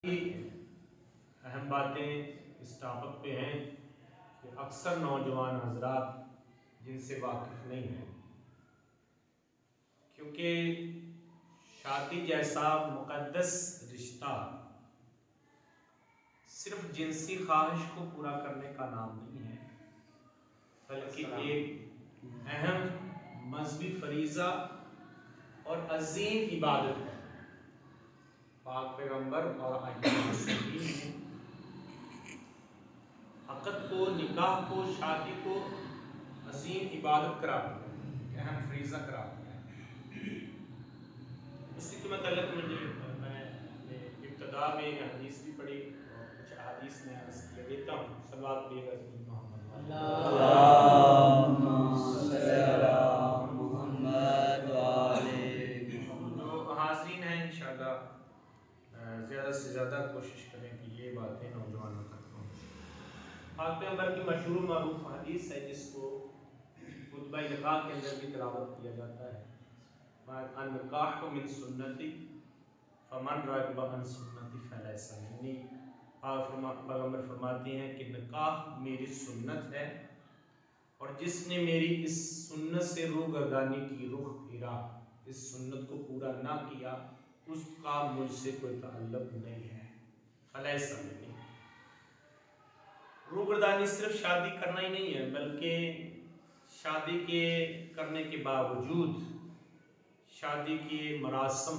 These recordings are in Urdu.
اہم باتیں اس ٹاپک پہ ہیں کہ اکثر نوجوان حضرات جن سے واقف نہیں ہیں، کیونکہ شادی جیسا مقدس رشتہ صرف جنسی خواہش کو پورا کرنے کا نام نہیں ہے، بلکہ ایک اہم مذہبی فریضہ اور عظیم عبادت ہے۔ پاک پیغمبر اور ائمہ مسلمین نے عقد کو، نکاح کو، شادی کو عظیم عبادت قرار دیا، اہم فریضہ قرار دیا۔ اسی کے متعلق میں ابتدا میں حدیث بھی پڑھی اور کچھ احادیث میں عرض کر دیتا ہوں۔ صلوات پڑھیے گا حضرت محمد اللہم صلی علی محمد جو حاضرین ہیں انشاءاللہ زیادہ سے زیادہ کوشش کریں کہ یہ باتیں نوجوانوں تک پہنچیں۔ پاک پیغمبر کی مشہور و معروف حدیث ہے جس کو خطبہ نکاح کے اندر بھی تلاوت کیا جاتا ہے، النکاح من سنتی فمن رغب عن سنتی فلیس منی۔ پیغمبر فرماتے ہیں کہ نکاح میری سنت ہے اور جس نے میری اس سنت سے روگردانی کی، رخ پھیرا، اس سنت کو پورا نہ کیا، اس کا مجھ سے کوئی تعلق نہیں ہے، فلیس منی۔ روگردانی صرف شادی کرنا ہی نہیں ہے، بلکہ شادی کے کرنے کے باوجود شادی کے مراسم،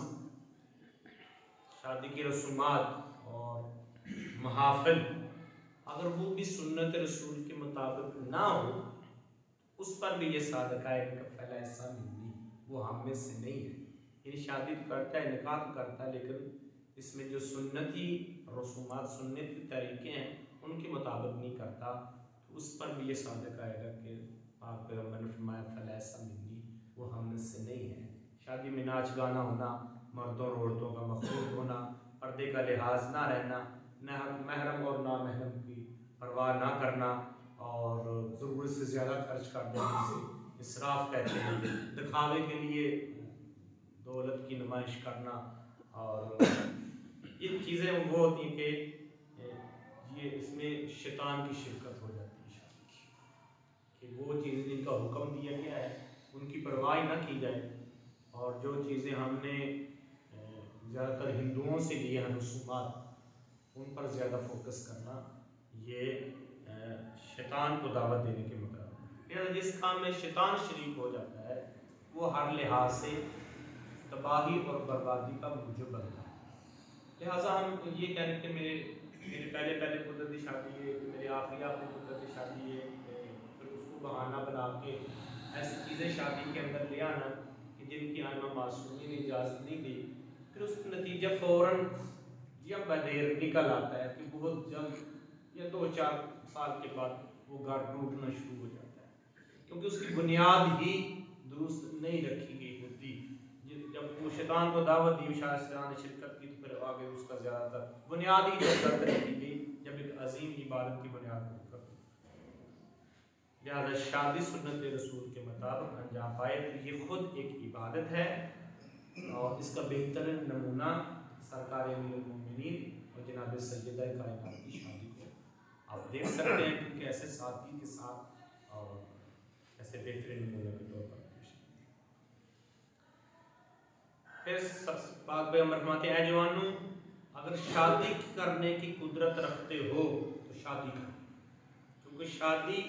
شادی کے رسومات اور محافل اگر وہ بھی سنت رسول کے مطابق نہ ہو، اس پر بھی یہ صادقہ ہے کہ فلیس منی، وہ ہم میں سے نہیں ہے۔ یعنی شادی تو کرتا ہے، نکاح تو کرتا ہے، لیکن اس میں جو سنتی رسومات، سنتی طریقے ہیں ان کے مطابق نہیں کرتا، تو اس پر بھی یہ صادقہ آئے گا کہ پاک پیغمبر نے فرمایا فلیس منی، وہ ہم میں سے نہیں ہے۔ شادی میں ناچ گانا ہونا، مردوں اور عورتوں کا مخلوط ہونا، پردے کا لحاظ نہ رہنا، محرم اور نامحرم کی پرواہ نہ کرنا، اور ضرورت سے زیادہ خرچ کر دینے سے اسراف کہتے ہیں، دکھاوے کے لیے دولت کی نمائش کرنا، اور یہ چیزیں وہ ہوتی ہیں کہ یہ اس میں شیطان کی شرکت ہو جاتی ہے شادی کی، کہ وہ چیزیں جن کا حکم دیا گیا ہے ان کی پرواہ نہ کی جائے، اور جو چیزیں ہم نے زیادہ تر ہندوؤں سے لیے ہیں رسومات، ان پر زیادہ فوکس کرنا، یہ شیطان کو دعوت دینے کے مطابق ہے۔ جس کام میں شیطان شریک ہو جاتا ہے وہ ہر لحاظ سے تباہی اور بربادی کا موجب بنتا ہے۔ لہٰذا ہم یہ کہہ رہے ہیں کہ میرے پہلے قدرتی شادی ہے، میرے آخری قدرتی شادی ہے، پھر اس کو بہانہ بنا کے ایسی چیزیں شادی کے اندر لے آنا کہ جن کی ائمہ معصومین نے اجازت نہیں دی، پھر اس کا نتیجہ فوراً یا بدیر نکل آتا ہے کہ بہت جلد یا 2-4 سال کے بعد وہ گھر ٹوٹنا شروع ہو جاتا ہے، کیونکہ اس کی بنیاد ہی درست نہیں رکھی گئی ہوتی۔ جب وہ شیطان کو دعوت دی، شیطان نے شرکت کی، تو پھر آگے اس کا زیادہ تر بنیاد ہی غلط رکھی گئی، جب ایک عظیم عبادت کی بنیاد پر۔ لہذا شادی سنت رسول کے مطابق انجام پائے تو یہ خود ایک عبادت ہے، اور اس کا بہترین نمونہ سرکار امیر المومنین اور جناب سیدہ کائنات کی شادی کو آپ دیکھ سکتے ہیں کہ کیسے سادگی کے ساتھ اور ایسے بہترین نمونہ کے طور پر پیش کی۔ پھر پاک پیغمبر فرماتے ہیں، اے جوانوں، اگر شادی کرنے کی قدرت رکھتے ہو تو شادی کرو، کیونکہ شادی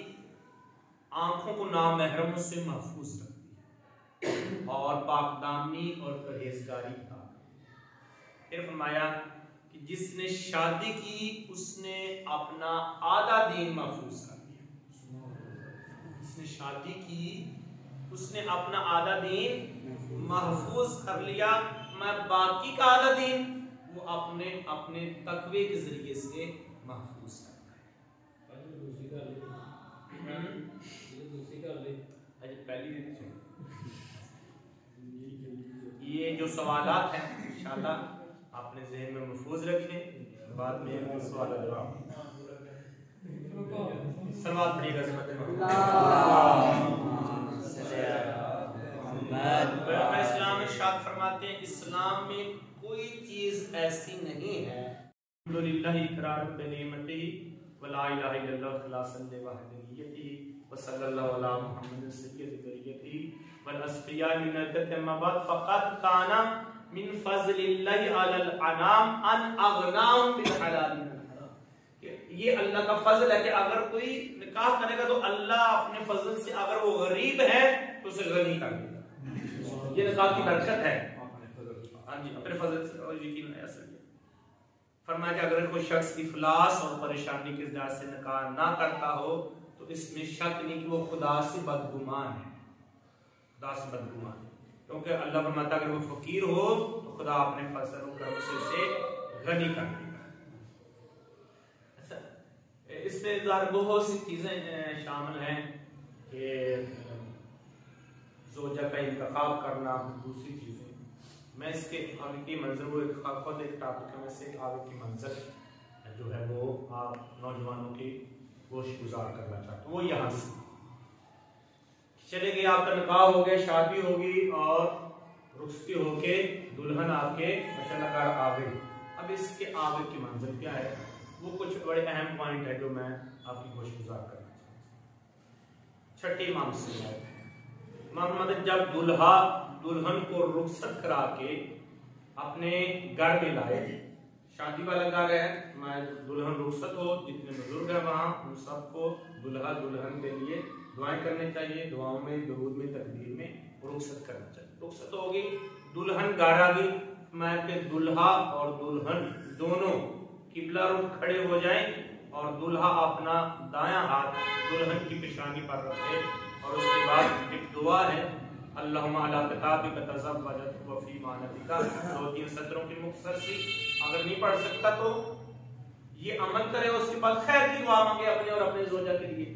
آنکھوں کو نامحرموں سے محفوظ رکھتی ہے اور پاک دامنی اور پرہیزگاری عطا کرتی ہے۔ پھر فرمایا کہ جس نے شادی کی اس نے اپنا آدھا دین محفوظ کر لیا۔ جس نے شادی کی اس نے اپنا آدھا دین محفوظ کر لیا، میں باقی کا آدھا دین وہ اپنے تقوی کے ذریعے سے محفوظ کرتا ہے۔ یہ جو سوالات ہیں انشاءاللہ آپ نے ذہن میں محفوظ رکھیں، بعد میں سوال جواب سلوات پڑھیے گا۔ اسلام ارشاد فرماتے ہیں، اسلام میں کوئی چیز ایسی نہیں ہے الحمدللہ اقرار بنعمتہ ولا الہ الا اللہ خلاصا لوحدانیتہ وصلی اللہ علی محمد سید بریتہ والاسفیاء من عدت اما بعد فقط کان من فضل اللہ علی الانام ان اغناهم بالحلال من الحرام. یہ اللہ کا فضل ہے کہ اگر کوئی نکاح کرے گا تو اللہ اپنے فضل سے اگر وہ غریب ہے تو اسے غنی کر دے گا. یہ نکاح کی برکت ہے. ہاں جی اپنے فضل سے اور یقین ہے اصل فرمایا کہ اگر کوئی شخص افلاس اور پریشانی کے وجہ سے نکاح نہ کرتا ہو تو اس میں شک نہیں کہ وہ خدا سے بدگمان ہے. خدا سے بدگمان ہے کیونکہ اللہ فرماتا ہے اگر وہ فقیر ہو تو خدا اپنے فضل و کرم سے اسے غنی کر دے گا. اس میں بہت سی چیزیں شامل ہیں کہ زوجہ کا انتخاب کرنا, دوسری چیزیں میں اس کے آگے کی منظر وہ خود ایک ٹاپک ہے, میں سے آگے کی منظر جو ہے وہ آپ نوجوانوں کی گوش گزار کرنا چاہتا ہوں. وہ یہاں سے چلے گئے, آپ کا نکاح ہو گیا, شادی ہوگی اور رخصتی ہو کے دلہن آپ کے ماشاءاللہ گھر آ گئی. اب اس کے آگے کی منظر کیا ہے, وہ کچھ بڑے اہم پوائنٹ ہے جو میں آپ کی گوش گزار کرنا چاہتا ہوں. چھٹی امام سے محمد جب دلہن کو رخصت کرا کے اپنے گھر میں لائے, شادی والا گھر ہے, میں دلہن رخصت ہو, جتنے بزرگ ہیں وہاں ان سب کو دلہا دلہن کے لیے دعائیں کرنے چاہیے, دعاؤں میں درود میں تکبیر میں رخصت کرنا چاہیے. رخصت ہوگی, دلہن گھر آ گئی, میں کہ دلہا اور دلہن دونوں قبلہ رخ کھڑے ہو جائیں اور دلہا اپنا دایاں ہاتھ دلہن کی پیشانی پر رکھے اور اس کے بعد ایک دعا ہے اللہم علی کتابک تزوجت وفی مانتک, 2-3 سطروں کی مختصر سی, اگر نہیں پڑھ سکتا تو یہ عمل کرے, اس کے بعد خیر کی دعا مانگے اپنے اور اپنے زوجہ کے لیے.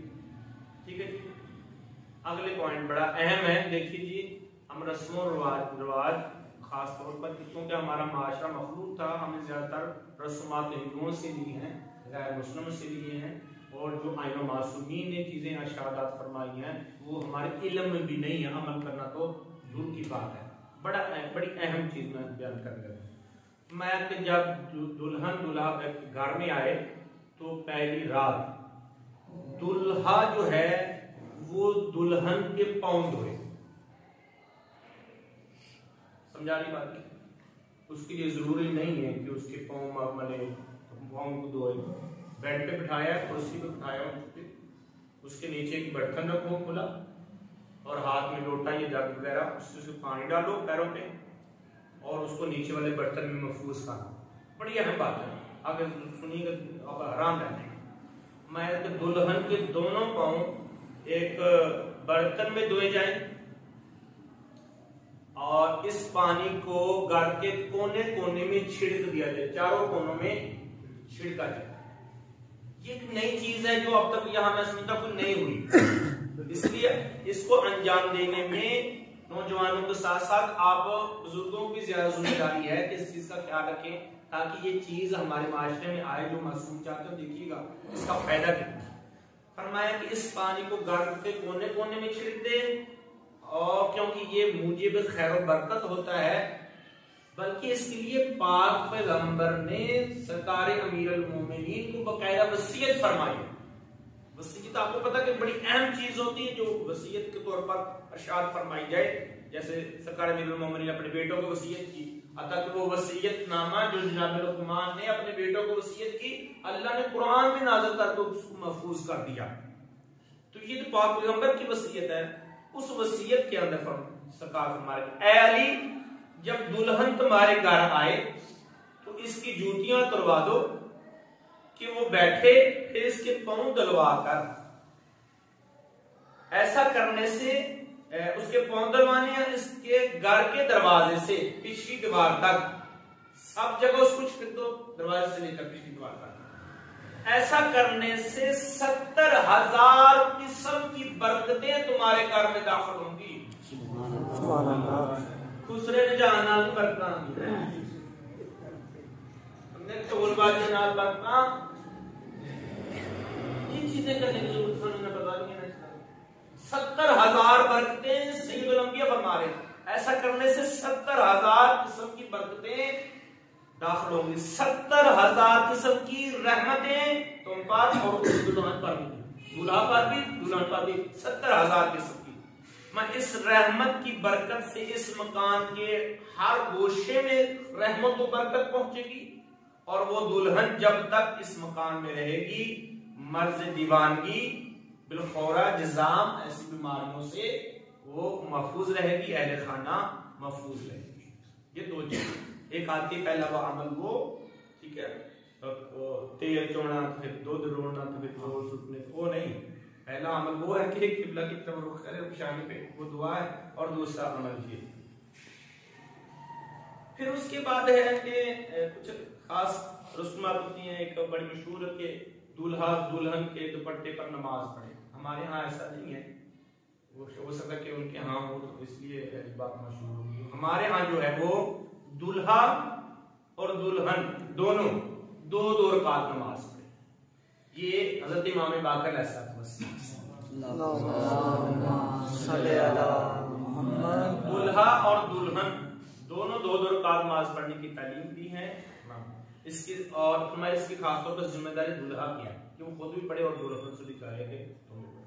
ٹھیک ہے جی. اگلے پوائنٹ بڑا اہم ہے, دیکھیے جی, ہم رسم و رواج خاص طور پر کیونکہ ہمارا معاشرہ مخلوط تھا, ہمیں زیادہ تر رسومات ہندوؤں سے لی ہیں, غیر مسلموں سے لیے ہیں, اور جو آئین و معصومین نے چیزیں ارشادات فرمائی ہیں وہ ہمارے علم میں بھی نہیں ہے, عمل کرنا تو دور کی بات ہے. بڑی اہم چیز میں بیان کر رہا ہوں میں کہ جب دلہن دلہا گھر میں آئے تو پہلی رات دلہا جو ہے وہ دلہن کے پاؤں دھوئے. سمجھانے بات کی, اس کے لیے ضروری نہیں ہے کہ اس کے پاؤں ملے, پاؤں کو دھوئے. بیڈ پہ بٹھایا, کرسی پہ بٹھایا, اس کے نیچے ایک برتن رکھو کھلا اور ہاتھ میں لوٹا یا جگ وغیرہ, اس سے پانی ڈالو پیروں پہ اور اس کو نیچے والے برتن میں محفوظ کرنا. بڑی اہم بات ہے, اگر سنیے گا آپ حیران رہتے ہیں. میں کہ دلہن کے دونوں پاؤں ایک برتن میں دھوئے جائیں اور اس پانی کو گھر کے کونے کونے میں چھڑک دیا جائے, چاروں کونوں میں چھڑکا جائے. یہ ایک نئی چیز ہے جو اب تک یہاں میں سمجھتا کوئی نہیں ہوئی, اس لیے اس کو انجام دینے میں نوجوانوں کے ساتھ ساتھ آپ بزرگوں کی زیادہ ذمہ داری ہے کہ اس چیز کا خیال رکھیں تاکہ یہ چیز ہمارے معاشرے میں آئے. جو معصوم چاہتے ہو دیکھیے گا اس کا فائدہ کیا. فرمایا کہ اس پانی کو گھر کے کونے کونے میں چھڑک دے, اور کیونکہ یہ موجب خیر و برکت ہوتا ہے, بلکہ اس کے لیے پاک پیغمبر نے سرکار امیر المومنین کو باقاعدہ وصیت فرمائی. وصیت آپ کو پتا کہ بڑی اہم چیز ہوتی ہے جو وصیت کے طور پر ارشاد فرمائی جائے. جیسے سرکار امیر المومنین نے اپنے بیٹوں کو وصیت کی, حتیٰ کہ وہ وصیت نامہ جو جناب لقمان نے اپنے بیٹوں کو وصیت کی اللہ نے قرآن میں نازل کر کے اس کو محفوظ کر دیا. تو یہ تو پاک پیغمبر کی وصیت ہے. اس وصیت کے اندر سرکار فرمائے اے علی جب دلہن تمہارے گھر آئے تو اس کی جوتیاں اتروا دو کہ وہ بیٹھے, پھر اس کے پاؤں دلوا کر, ایسا کرنے سے اس کے پاؤں دلوانے ہیں اس کے گھر کے دروازے سے پچھلی دیوار تک, سب جگہ اس کو چھڑک دو, دروازے سے لے کر پچھلی دیوار تک. ایسا کرنے سے 70,000 قسم کی برکتیں تمہارے گھر میں داخل ہوں گی. سبحان اللہ. خسرے نے جانا نہیں برکتاں, ہم نے ٹول باجے نال برکتاں, یہ چیزیں کرنے کی ضرورت ہمیں بتا دیں گے. 70,000 برکتیں سید الانبیاء فرما رہے ہیں. ایسا کرنے سے 70,000 قسم کی برکتیں داخل ہوں گی. 70,000 قسم کی رحمتیں تم پر اور اس دلہن پر بھی، دولہا پر بھی دلہن پر بھی 70,000 قسم کی. میں اس رحمت کی برکت سے اس مکان کے ہر گوشے میں رحمت و برکت پہنچے گی، اور وہ دلہن جب تک اس مکان میں رہے گی مرض دیوانگی، بالخورہ، جزام، ایسی بیماریوں سے وہ محفوظ رہے گی، اہل خانہ محفوظ رہے گی. یہ دو چیز، ایک آتی پہلا وہ عمل وہ، ٹھیک ہے، تیل چوڑنا تو پھر دودھ روڑنا تو پھر روز اٹھنے، وہ نہیں. پہلا عمل وہ ہے کہ قبلہ کی طرف رخ کرے پیشانی پہ، وہ دعا ہے. اور دوسرا عمل یہ. پھر اس کے بعد ہے کہ کچھ خاص رسومات ہوتی ہیں. ایک بڑی مشہور ہے کہ دولہا دلہن کے دوپٹے پر نماز پڑھے. ہمارے ہاں ایسا نہیں ہے، وہ ہو سکتا کہ ان کے ہاں ہو، تو اس لیے بات مشہور ہوگی. ہمارے ہاں جو ہے وہ دولہا اور دلہن دونوں دو رکعت نماز پڑھے. یہ حضرت امام باقر علیہ السلام دولہا اور دلہن دونوں دو رکعت نماز پڑھنے کی تعلیم دی ہے اس کی. اور ہمارے اس کی خاص طور پر ذمہ داری دولہا کی ہے کہ وہ خود بھی پڑھے اور دلہن سے بھی کہے کہ تم بھی پڑھو.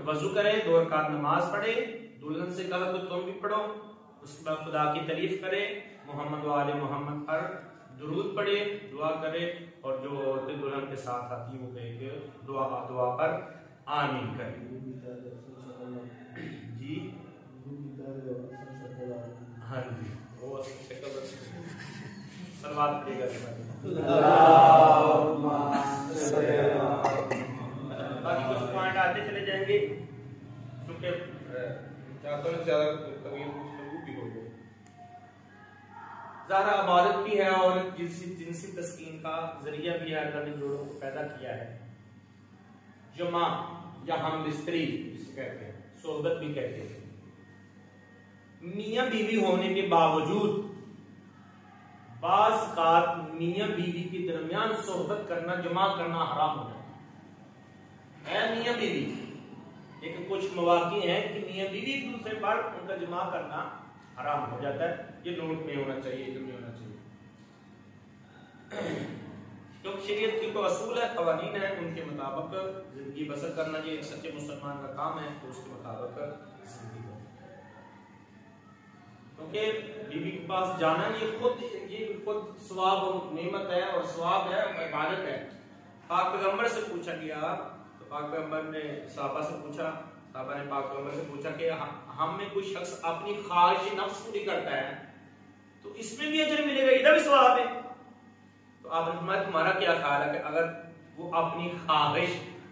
وضو کرے، 2 رکعت نماز پڑھے، دلہن سے کہا تو تم بھی پڑھو. اس کے بعد خدا کی تعریف کرے، محمد و آل محمد پر درود پڑھے، دعا کرے، اور جو عورتیں دلہن کے ساتھ آتی ہیں وہ کہے کہ دعا پر آمین کرے. جی ہاں جی، وہ سلوات دے گا. باقی کچھ پوائنٹ آتے چلے جائیں گے کیونکہ چاہتا ہوں زیادہ طویل بھی ہو گئے. ظاہر عبادت بھی ہے اور جنسی تسکین کا ذریعہ بھی ہے. اللہ نے جوڑوں کو پیدا کیا ہے. جمع یا ہم بستری جسے کہتے ہیں، صحبت بھی کہتے ہیں. میاں بیوی ہونے کے باوجود بعض اوقات میاں بیوی کے درمیان صحبت کرنا، جمع کرنا حرام ہو جاتا ہے. میاں بیوی، لیکن کچھ مواقع ہیں کہ میاں بیوی ایک دوسرے پر ان کا جمع کرنا حرام ہو جاتا ہے. یہ نوٹ میں ہونا چاہیے، علم میں ہونا چاہیے. کیونکہ شریعت کی تو اصول ہے، قوانین ہیں، ان کے مطابق زندگی بسر کرنا یہ ایک سچے مسلمان کا کام ہے. تو اس کے مطابق زندگی بسر، کیونکہ بیوی کے پاس جانا یہ خود ثواب و نعمت ہے، اور ثواب ہے، عبادت ہے. پاک پیغمبر سے پوچھا گیا تو پاک پیغمبر نے صحابہ سے پوچھا، صحابہ نے پاک پیغمبر سے پوچھا کہ ہم میں کوئی شخص اپنی خواہش نفس پوری کرتا ہے تو اس میں بھی اجر ملے گا، ادھر بھی ثواب ہے. تو آپ نے فرمایا تمہارا کیا خیال ہے کہ اگر وہ اپنی خواہش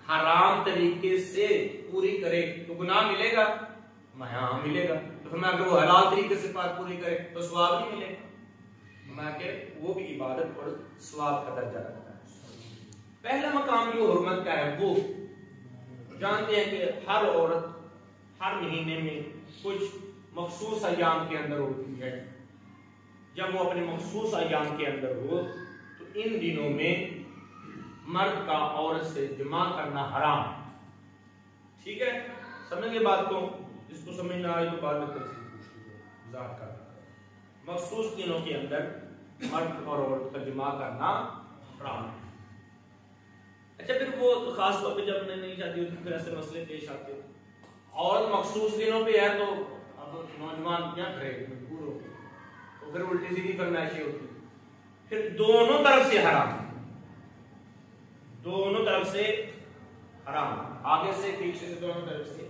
حرام طریقے سے پوری کرے تو گناہ ملے گا؟ ہاں ملے گا. تو فرمایا اگر وہ حلال طریقے سے پوری کرے تو ثواب نہیں ملے گا. فرمایا کہ وہ بھی عبادت اور ثواب کا درجہ رکھتا ہے. پہلا مقام جو حرمت کا ہے، وہ جانتے ہیں کہ ہر عورت ہر مہینے میں کچھ مخصوص ایام کے اندر ہوتی ہے. جب وہ اپنے مخصوص ایام کے اندر ہو تو ان دنوں میں مرد کا عورت سے جماع کرنا حرام. ٹھیک ہے، سمجھ گئے بات کو؟ اس کو سمجھ نہ آئی تو بعد میں تفصیل پوچھ لیجیے، وضاحت کر. مخصوص دنوں کے اندر مرد اور عورت کا جماع کرنا حرام ہے. اچھا، پھر وہ خاص طور پہ جب نہیں شادی ہوتی پھر ایسے مسئلے پیش آتے. اور مخصوص دنوں پہ ہے تو اب نوجوان کیا کرے، مجبور ہو تو پھر الٹی سیدھی فرمائشیں ہوتی. پھر دونوں طرف سے حرام، دونوں طرف سے حرام، آگے سے پیچھے سے دونوں طرف سے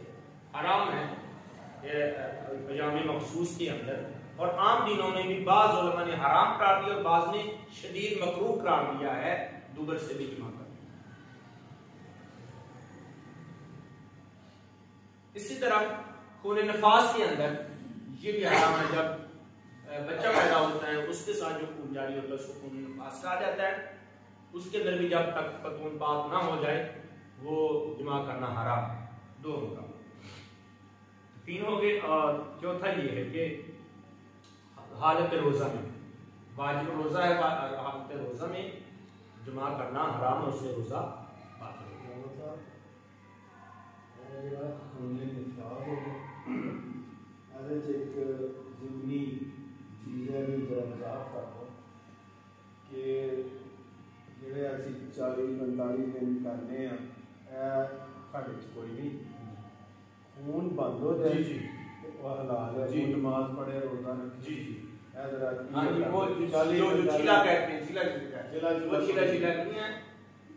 حرام ہے ایام مخصوص کے اندر. اور عام دنوں میں بھی بعض علماء نے حرام قرار دیا اور بعض نے شدید مکروہ قرار دیا ہے دوبر سے بھی جمع کرنا. اسی طرح خون نفاس کے اندر یہ بھی حرام ہے. جب بچہ پیدا ہوتا ہے اس کے ساتھ جو خون جاری ہوتا ہے اس کو خون نفاس کہا جاتا ہے. اس کے اندر بھی جب تک خون پاک نہ ہو جائے وہ جمع کرنا حرام. دو ہوگا، 3 ہو گئے. اور چوتھا یہ ہے کہ حالت روزہ میں، واجب روزہ ہے، حالت روزہ میں جمع کرنا حرام، اور اس سے روزہ باطل ہوگا. 40-45 دن کرنے ہیں کوئی نہیں خون بند ہو جائے وہ حلال ہے نماز پڑھے روزہ رکھے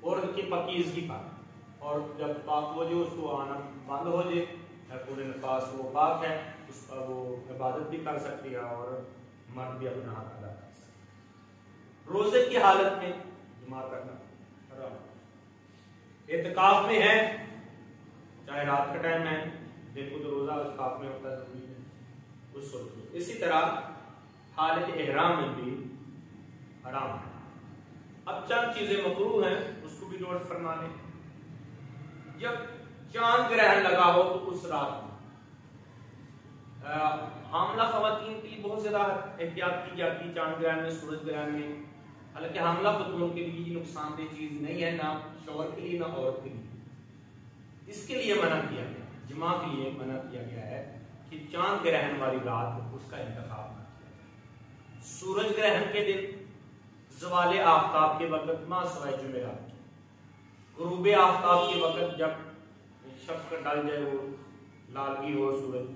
اور کی پاکیزگی پاک اور جب پاک ہو جائے اس کو آنا بند ہو جائے پورے نفاس وہ پاک ہے اس پر وہ عبادت بھی کر سکتی ہے اور مرد بھی اپنا حق ادا کر سکتی ہے۔ روزے کی حالت میں جماع کرنا حرام، اعتکاف میں ہے چاہے رات کا ٹائم ہے، دیکھو تو روزہ اعتکاف میں ہوتا ہے ضروری ہے اس وقت میں۔ اسی طرح حالت احرام میں بھی حرام ہے۔ اب چند چیزیں مکروہ ہیں اس کو بھی نوٹ فرما لیں۔ جب چاند گرہن لگا ہو تو اس رات میں حاملہ خواتین کے لیے بہت زیادہ احتیاط کی جاتی ہے چاند گرہن میں، سورج گرہن میں، حالانکہ حاملہ خاتون کے لیے یہ نقصان دہ چیز نہیں ہے، نہ شوہر کے لیے نہ عورت کے لیے۔ اس کے لیے منع کیا گیا، جماع کے لیے منع کیا گیا ہے کہ چاند گرہن والی رات اس کا انتخاب نہ کیا جائے۔ سورج گرہن کے دن زوال آفتاب کے وقت ماں سوائے جمعرات، غروب آفتاب کے وقت جب شفق ڈال جائے وہ لالگی ہو سورج،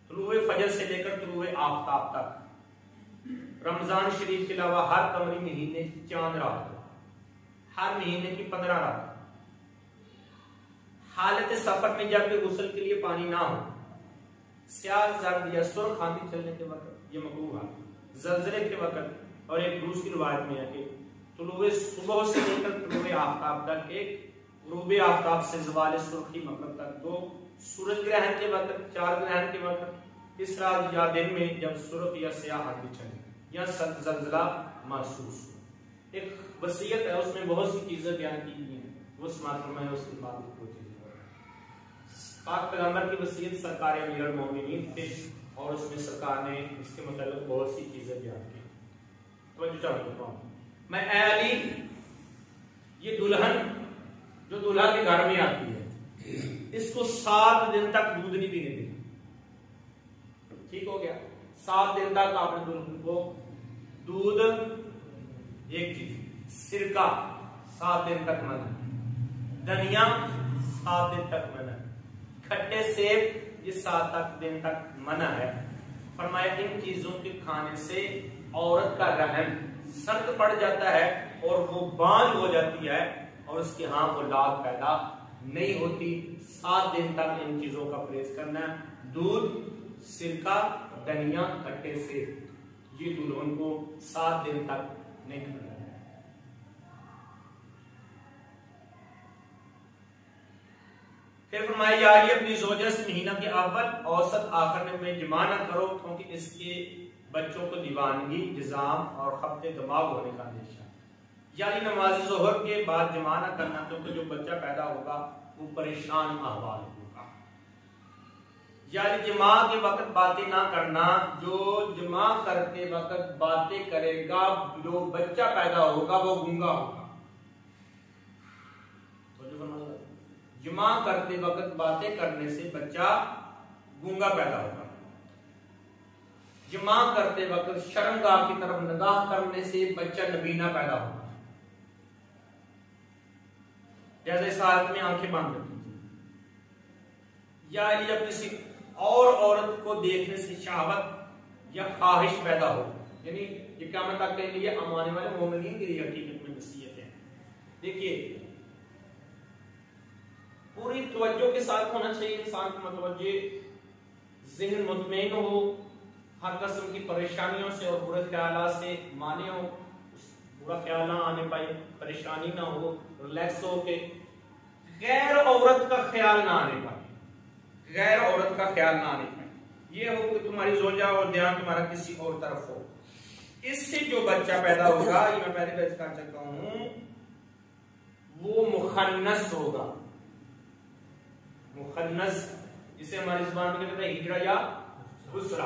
طلوع فجر سے لے کر طلوع آفتاب تک، رمضان شریف کے علاوہ ہر قمری مہینے چاند رات ہو، ہر مہینے کی 15 رات، حالت سفر میں جب غسل کے لیے پانی نہ ہو، سیاہ زرد یا سرخ آندھی چلنے کے وقت یہ مکروہ ہے، زلزلے کے وقت، اور ایک دوسری روایت میں ہے کہ طلوع صبح سے لے کر طلوع آفتاب تک ایک، غروب آفتاب سے زوال سرخی مغرب تک 2، سورج گرہن کے وقت، چاند گرہن کے وقت، اس رات یا دن میں جب سرخ یا سیاہ آندھی چلے یا زلزلہ محسوس ہو۔ ایک وصیت ہے اس میں بہت سی چیزیں بیان کی گئی ہیں، وہ سماعت فرمائیں، اس کے بعد وہ چیزیں پاک پیغمبر کی وصیت سرکار امیر المومنین تھے اور اس میں سرکار نے اس کے متعلق بہت سی چیزیں بیان کی۔ توجہ چاہتا ہوں میں، اے علی، یہ دلہن جو دلہا کے گھر میں آتی ہے اس کو 7 دن تک دودھ نہیں پینے دینا، ٹھیک ہو گیا؟ 7 دن تک آپ نے دلہن کو دودھ، ایک چیز سرکہ 7 دن تک منع، دھنیا 7 دن تک منع، کھٹے سیب یہ 7 دن تک منع ہے۔ فرمایا ان چیزوں کے کھانے سے عورت کا رحم سرد پڑ جاتا ہے اور وہ بانج ہو جاتی ہے اور اس کے ہاں اولاد پیدا نہیں ہوتی۔ 7 دن تک ان چیزوں کا پرہیز کرنا ہے، دودھ، سرکہ، دھنیا، کھٹے سیب، یہ دلہن کو 7 دن تک نہیں کھانا ہے۔ پھر فرمایا یا علی اپنی زوجہ سے مہینہ کے اول اوسط آخر میں جماع نہ کرو کیونکہ اس کے بچوں کو دیوانگی، جزام اور خبط دماغ ہونے کا اندیشہ، یعنی نماز ظہر کے بعد جماع نہ کرنا کیونکہ جو بچہ پیدا ہوگا وہ پریشان احوال ہوگا، یعنی جماع کے وقت باتیں نہ کرنا، جو جماع کرتے وقت باتیں کرے گا جو بچہ پیدا ہوگا وہ گونگا ہوگا۔ جماع کرتے وقت باتیں کرنے سے بچہ گونگا پیدا ہوگا، جماع کرتے وقت شرمگاہ کی طرف نگاہ کرنے سے بچہ نبینا پیدا ہوگا، جیسے اس حالت میں آنکھیں بند رکھیں، یا جب کسی اور عورت کو دیکھنے سے شہوت یا خواہش پیدا ہو، یعنی یہ قیامت تک کے لیے آنے والے مومنین کے لیے حقیقت میں وصیت ہے۔ دیکھیے پوری توجہ کے ساتھ ہونا چاہیے، انسان کو متوجہ، ذہن مطمئن ہو، ہر قسم کی پریشانیوں سے اور برے خیالات سے مانے ہو، برا خیال نہ آنے پائے، پریشانی نہ ہو، ریلیکس ہو کے غیر عورت کا خیال نہ آنے پائے، غیر عورت کا خیال نہ آنے پائے، یہ ہو کہ تمہاری زوجہ اور دھیان تمہارا کسی اور طرف ہو، اس سے جو بچہ پیدا ہوگا، یہ میں پہلے بیچ کر چکا ہوں، وہ مخنث ہوگا، مخنث جسے ہماری زبان میں کہتے ہیں ہجرہ یا خسرہ۔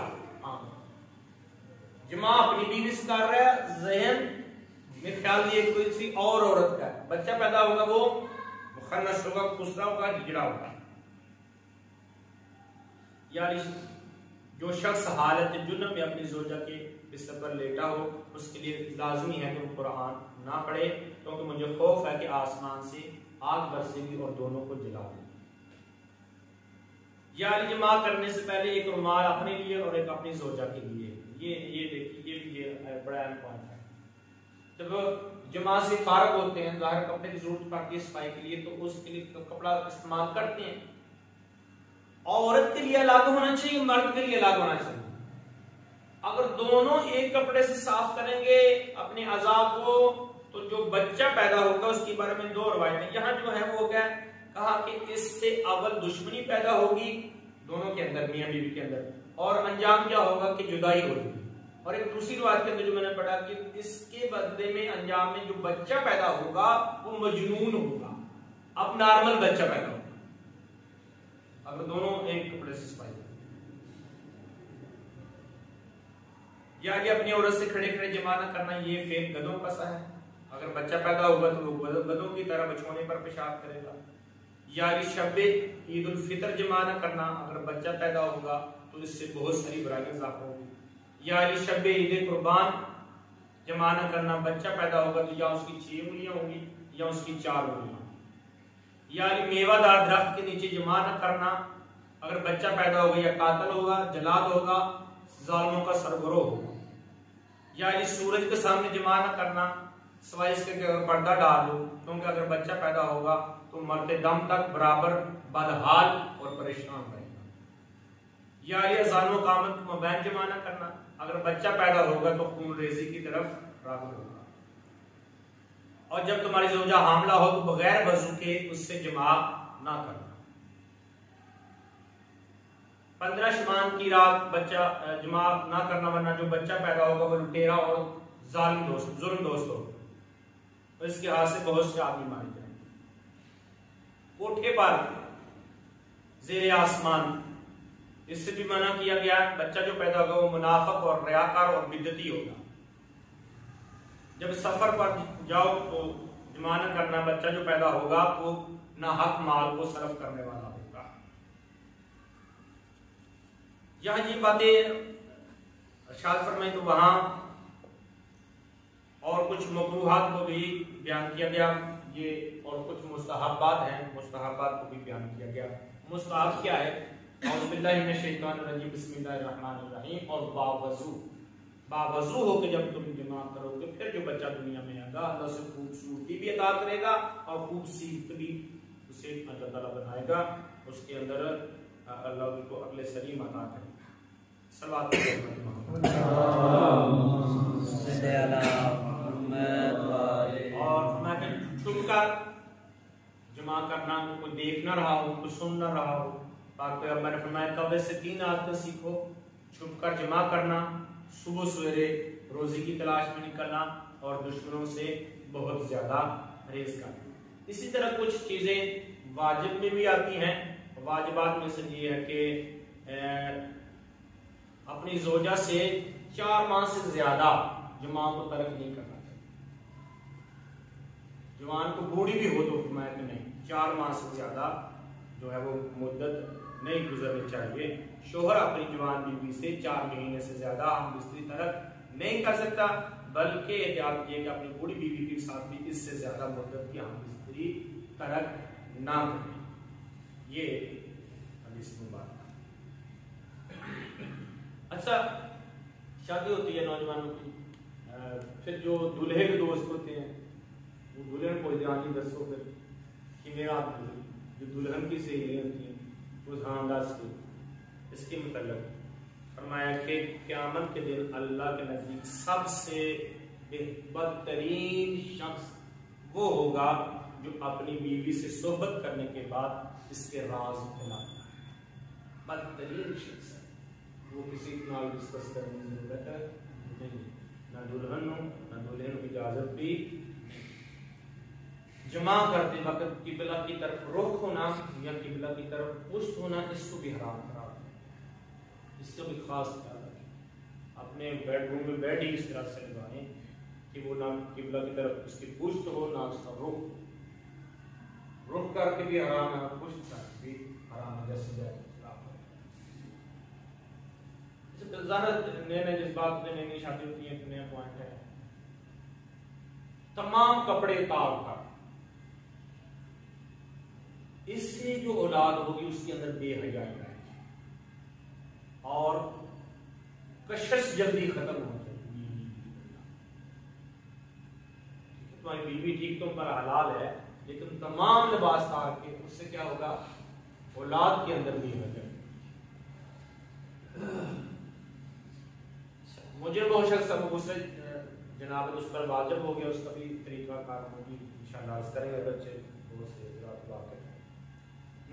جماع اپنی بیوی سے کر رہا ہے، ذہن میں خیال یہ کوئی کسی اور عورت کا ہے، بچہ پیدا ہوگا وہ مخنث ہوگا، خسرہ ہوگا، ہجرہ ہوگا۔ یعنی جو شخص حالت جنب میں اپنی زوجہ کے بستر پر لیٹا ہو اس کے لیے لازمی ہے کہ وہ قرآن نہ پڑھے، کیونکہ مجھے خوف ہے کہ آسمان سے آگ برسے گی اور دونوں کو جلا دے گی۔ یا جماع کرنے سے پہلے ایک رومال اپنے لیے اور ایک اپنی زوجہ کے لیے، یہ دیکھیے یہ بڑا اہم پوائنٹ ہے۔ جب جماع سے فارغ ہوتے ہیں، ظاہر کپڑے کی ضرورت پڑتی ہے صفائی کے لیے، تو اس کے لیے کپڑا استعمال کرتے ہیں۔ عورت کے لیے الگ ہونا چاہیے، مرد کے لیے الگ ہونا چاہیے۔ اگر دونوں ایک کپڑے سے صاف کریں گے اپنے اعضاء کو، تو جو بچہ پیدا ہوگا اس کے بارے میں دو روایتیں یہاں جو ہے وہ کیا کہا کہ اس سے اول دشمنی پیدا ہوگی دونوں کے اندر، میاں بیوی کے اندر، اور انجام کیا ہوگا کہ جدائی ہوگی۔ اور ایک دوسری روایت کے اندر جو میں نے پڑھا کہ اس کے بدلے میں انجام میں جو بچہ پیدا ہوگا وہ مجنون ہوگا، اب نارمل بچہ پیدا ہوگا اگر دونوں ایک کپڑے سے صفائی کریں۔ یا کہ اپنی عورت سے کھڑے کھڑے جماع نہ کرنا، یہ فعل گدھوں کا سا ہے، اگر بچہ پیدا ہوگا تو وہ گدھوں کی طرح بچھونے پر پیشاب کرے گا۔ یا شب عید الفطر جماع نہ کرنا، اگر بچہ پیدا ہوگا تو اس سے بہت ساری برائیاں ظاہر ہوں گی۔ یا شب عید قربان جماع نہ کرنا، بچہ پیدا ہوگا تو یا اس کی 6 انگلیاں ہوں گی یا اس کی 4 انگلیاں۔ یا میوہ دار درخت کے نیچے جماع نہ کرنا، اگر بچہ پیدا ہوگا یا قاتل ہوگا، جلاد ہوگا، ظالموں کا سربراہ ہوگا۔ یا سورج کے سامنے جماع نہ کرنا، سوائے اس کے کہ اگر پردہ ڈال دو، کیونکہ اگر بچہ پیدا ہوگا تو مرتے دم تک برابر بدحال اور پریشان رہے گا۔ یا اذان و اقامت کے مابین جماع نہ کرنا، اگر بچہ پیدا ہوگا تو خون ریزی کی طرف راغب ہوگا۔ اور جب تمہاری زوجہ حاملہ ہو تو بغیر وضو کے اس سے جماع نہ کرنا۔ 15 شبان کی رات بچہ جماع نہ کرنا، ورنہ جو بچہ پیدا ہوگا وہ لٹیرا اور ظالم دوست، ظلم دوست ہوگا، اس کے ہاتھ سے بہت سے آدمی مارے جائیں گے۔ کوٹھے پر زیر آسمان، اس سے بھی منع کیا گیا، بچہ جو پیدا ہوگا وہ منافق اور ریاکار اور بدعتی ہوگا۔ جب سفر پر جاؤ تو جماع نہ کرنا، بچہ جو پیدا ہوگا وہ ناحق مال کو صرف کرنے والا ہوگا۔ یہاں یہ باتیں ارشاد فرمائیں تو وہاں اور کچھ مکروہات کو بھی بیان کیا گیا، یہ اور کچھ مستحبات ہیں، مستحبات کو بھی بیان کیا گیا۔ مستحب کیا ہے؟ اعوذ باللہ من الشیطان الرجیم، بسم اللہ الرحمن الرحیم، اور باوضو ہو کہ جب تم جماع کرو گے پھر جو بچہ دنیا میں آئے گا اللہ سے خوبصورتی بھی عطا کرے گا اور خوبصورت بھی اسے اللہ تعالیٰ بنائے گا، اس کے اندر اللہ کو عقل سلیم عطا کرے گا۔ صلوات اور میں چھپ کر جماع کرنا، کوئی دیکھ نہ رہا ہو، کوئی سن نہ رہا ہو۔ پاک پیغمبر نے فرمایا قبل سے 3 عادتیں سیکھو، چھپ کر جماع کرنا، صبح سویرے روزی کی تلاش میں نکلنا، اور دشمنوں سے بہت زیادہ پرہیز کرنا۔ اسی طرح کچھ چیزیں واجب میں بھی آتی ہیں، واجبات میں سے یہ ہے کہ اپنی زوجہ سے 4 ماہ سے زیادہ جماع کو ترک نہیں کرنا چاہیے۔ جوان کو بوڑھی بھی ہو تو فرمایا کہ نہیں، 4 ماہ سے زیادہ جو ہے وہ مدت نہیں گزرنی چاہیے۔ شوہر اپنی جوان بیوی سے 4 مہینے سے زیادہ ہم بستری ترک نہیں کر سکتا، بلکہ احتیاط یہ کہ اپنی بوڑھی بیوی کے ساتھ بھی اس سے زیادہ مدت کی ہم بستری ترک نہ کریں۔ یہ حدیث مبارک۔ اچھا، شادی ہوتی ہے نوجوانوں کی، پھر جو دولہے کے دوست ہوتے ہیں وہ دلہن کو جانی دسو پھر کہ میرا جو دلہن کی سہیلیاں ہوتی ہیں اس انداز کی، اس کے متعلق فرمایا کہ قیامت کے دن اللہ کے نزدیک سب سے بدترین شخص وہ ہوگا جو اپنی بیوی سے صحبت کرنے کے بعد اس کے راز پھیلاتا ہے۔ بدترین شخص ہے وہ، کسی نال ڈسکس کرنے کی ضرورت ہے نہیں، نہ دلہن ہو نہ دلہن کی اجازت بھی۔ جماع کرتے وقت قبلہ کی طرف رخ ہونا یا قبلہ کی طرف پشت ہونا اس کو بھی حرام قرار دیا، اس کو بھی خاص خیال رکھیں۔ اپنے بیڈ روم میں بیڈ ہی اس طرح سے لگائیں کہ وہ نہ قبلہ کی طرف اس کی پشت ہو نہ اس کا رخ کر کے بھی حرام ہے، پشت کر کے بھی حرام ہے، جیسے نئے جس بات میں نئی شادی ہوتی ہے نیا پوائنٹ ہے، تمام کپڑے اتار کر اس سے جو اولاد ہوگی اس کے اندر بے حیائی آئے گی اور کشش جلدی ختم ہو جائے گی. تمہاری بیوی ٹھیک تم پر حلال ہے لیکن تمام لباس اتار کے اس سے کیا ہوگا؟ اولاد کے اندر بھی ہو جائے. مجھے وہ شخص اب غصے جناب اس پر واجب ہو گیا، اس کا بھی طریقہ کار ہوگی انشاءاللہ عرض کریں گے بچے وہ سے رات واقع.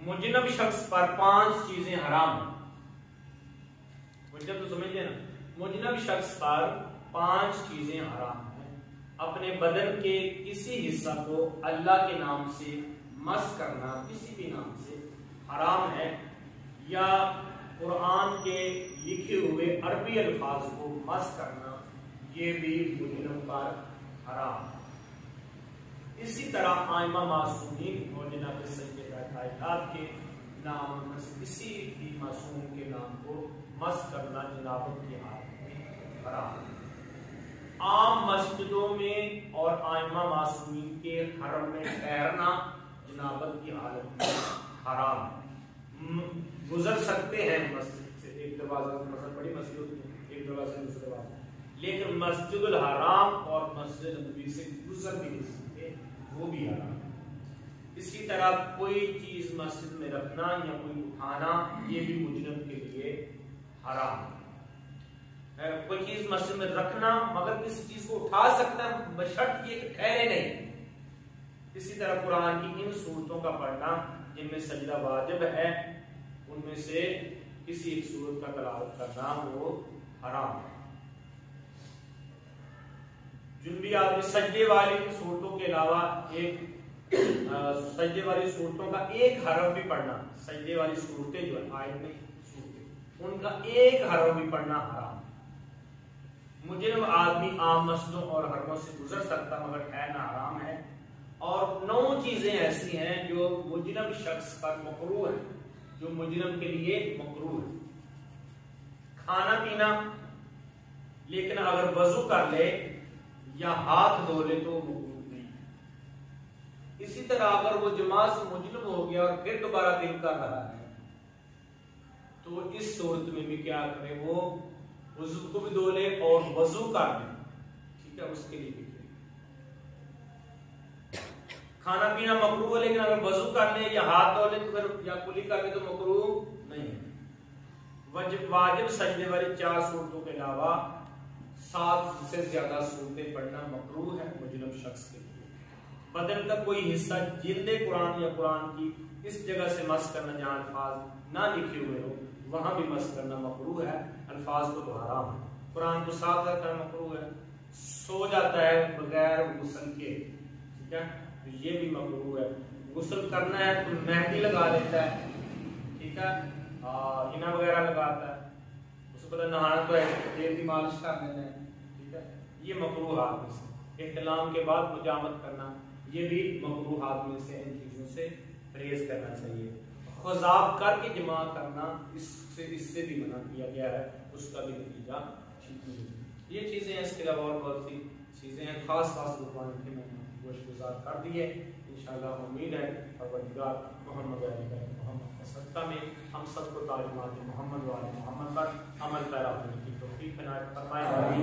مجنب شخص پر 5 چیزیں حرام ہیں. مجنب تو سمجھ لیں نا، مجنب شخص پر 5 چیزیں حرام ہیں. اپنے بدن کے کسی حصہ کو اللہ کے نام سے مس کرنا کسی بھی نام سے حرام ہے، یا قرآن کے لکھے ہوئے عربی الفاظ کو مس کرنا یہ بھی مجنب پر حرام ہے. اسی طرح آئمہ معصومین اور جناب سیدہ کائنات کے نام میں سے کسی بھی معصوم کے نام کو مس کرنا جنابت کی حالت میں حرام ہے. عام مسجدوں میں اور آئمہ معصومین کے حرم میں ٹھہرنا جنابت کی حالت میں حرام ہے. گزر سکتے ہیں مسجد سے، ایک دروازہ مثلا بڑی مسجد ہوتی ہے ایک دروازہ سے دوسرے دروازہ، لیکن مسجد الحرام اور مسجد نبوی سے گزر بھی نہیں سکتے، وہ بھی حرام ہے. اسی طرح کوئی چیز مسجد میں رکھنا یا کوئی اٹھانا یہ بھی مجرم کے لیے حرام ہے. کوئی چیز مسجد میں رکھنا مگر کسی چیز کو اٹھا سکتا ہے بشرط یہ کہ ٹھہرے نہیں. اسی طرح قرآن کی ان سورتوں کا پڑھنا جن میں سجدہ واجب ہے ان میں سے کسی ایک سورت کا تلاوت کرنا وہ حرام ہے. جنبی آدمی سجدے والی صورتوں کے علاوہ سجدے والی صورتوں کا ایک حرف بھی پڑھنا، سجدے والی صورتیں جو آیت میں صورتیں ان کا ایک حرف بھی پڑھنا حرام. مجرم آدمی عام مسجدوں اور حرموں سے گزر سکتا مگر ٹھہرنا حرام ہے. اور 9 چیزیں ایسی ہیں جو مجرم شخص پر مکروہ ہیں، جو مجرم کے لیے مکروہ ہے. کھانا پینا، لیکن اگر وضو کر لے یا ہاتھ دھو لے تو مکروہ نہیں. اسی طرح اگر وہ جماع سے مجرم ہو گیا اور پھر دوبارہ دل کر رہا ہے تو اس صورت میں بھی کیا کرے؟ وہ وضو کو بھی دھو لے اور وضو کر لے، ٹھیک ہے، اس کے لیے بھی. کھانا پینا مکروہ ہے لیکن اگر وضو کر لے یا ہاتھ دھو لے تو پھر یا کلی کر لے تو مکروہ نہیں ہے. واجب سجدے والی 4 صورتوں کے علاوہ 7 سے زیادہ صورتیں پڑھنا مکروہ ہے مجرم شخص کے لیے. بدن کا کوئی حصہ جلد قرآن یا قرآن کی اس جگہ سے مس کرنا جہاں الفاظ نہ لکھے ہوئے ہو وہاں بھی مس کرنا مکروہ ہے. الفاظ کو تو حرام ہے. قرآن کو صاف رکھنا مکروہ ہے. سو جاتا ہے بغیر غسل کے، ٹھیک ہے، یہ بھی مکروہ ہے. غسل کرنا ہے تو مہندی لگا لیتا ہے، ٹھیک ہے، ہنا وغیرہ لگاتا ہے، اس کو پتہ نہانا تو ہے تیل کی مالش کر لینا ہے، ٹھیک ہے، یہ مکروہات میں سے. احتلام کے بعد حجامت کرنا یہ بھی مکروہات میں سے، ان چیزوں سے پرہیز کرنا چاہیے. خضاب کر کے جماع کرنا اس سے بھی منع کیا گیا ہے، اس کا بھی نتیجہ ٹھیک نہیں. یہ چیزیں ہیں، اس کے علاوہ اور بہت سی چیزیں ہیں. خاص رکوان کے میں گوشت گزار کر دیے. انشاءاللہ امید ہے پروردگار محمد محمد کے صدقہ میں ہم سب کو تعلیمات محمد و آل محمد پر عمل پیرا ہونے کی توفیق عنایت فرمائے.